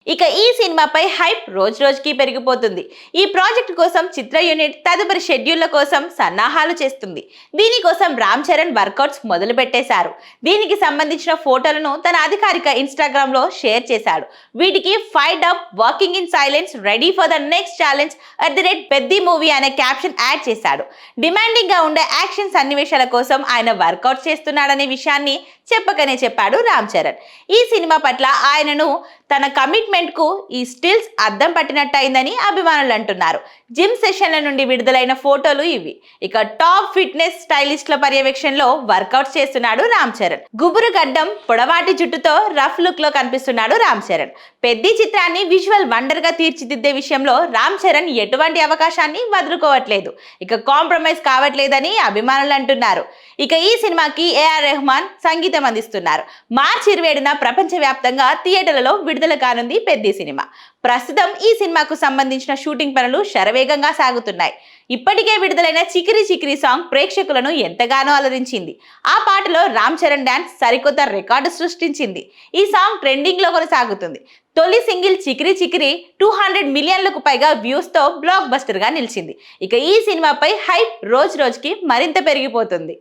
ఇక ఈ సినిమాపై హైప్ రోజు రోజుకి పెరిగిపోతుంది. ఈ ప్రాజెక్ట్ కోసం చిత్ర యూనిట్ తదుపరి షెడ్యూళ్ల కోసం సన్నాహాలు చేస్తుంది. దీనికోసం రామ్ చరణ్ వర్కౌట్స్ మొదలు పెట్టేశారు. దీనికి సంబంధించిన ఫోటోలను తన అధికారిక ఇన్స్టాగ్రామ్ లో షేర్ చేశాడు. వీటికి fight up, working in silence, ready for the next challenge @Peddi movie అనే క్యాప్షన్ యాడ్ చేశాడు. డిమాండింగ్ గా ఉండే యాక్షన్ సన్నివేశాల కోసం ఆయన వర్కౌట్ చేస్తున్నాడనే విషయాన్ని చెప్పకనే చెప్పాడు రామ్ చరణ్. ఈ సినిమా పట్ల ఆయనను తన కమిట్మెంట్ కు ఈ స్టిల్స్ అద్దం పట్టినట్టయిందని అభిమానులు అంటున్నారు. జిమ్ సెషన్ల నుండి విడుదలైన ఫోటోలు ఇవి. ఇక టాప్ ఫిట్నెస్ స్టైలిస్ట్ల పర్యవేక్షణలో వర్కౌట్ చేస్తున్నాడు రామ్ చరణ్. గుబురు గడ్డం, పొడవాటి జుట్టుతో రఫ్ లుక్ లో కనిపిస్తున్నాడు రామ్ చరణ్. పెద్ది చిత్రాన్ని విజువల్ వండర్ గా తీర్చిదిద్దే విషయంలో రామ్ చరణ్ ఎటువంటి అవకాశాన్ని వదులుకోవట్లేదు. ఇక కాంప్రమైజ్ కావట్లేదని అభిమానులు అంటున్నారు. ఇక ఈ సినిమాకి ఏఆర్ రెహమాన్ సంగీతం అందిస్తున్నారు. మార్చి 27న ప్రపంచవ్యాప్తంగా థియేటర్లలో విడుదల కానుంది పెద్ది సినిమా. ప్రస్తుతం ఈ సినిమాకు సంబంధించిన షూటింగ్ పనులు శరవేగంగా సాగుతున్నాయి. ఇప్పటికే విడుదలైన చికిరి చికిరి సాంగ్ ప్రేక్షకులను ఎంతగానో అలరించింది. ఆ పాటలో రామ్ చరణ్ డాన్స్ సరికొత్త రికార్డు సృష్టించింది. ఈ సాంగ్ ట్రెండింగ్ లో కొనసాగుతుంది. తొలి సింగిల్ చికిరి చికిరి 200 మిలియన్లకు పైగా వ్యూస్ తో బ్లాక్ బస్టర్ గా నిలిచింది. ఇక ఈ సినిమాపై హైప్ రోజు రోజుకి మరింత పెరిగిపోతుంది.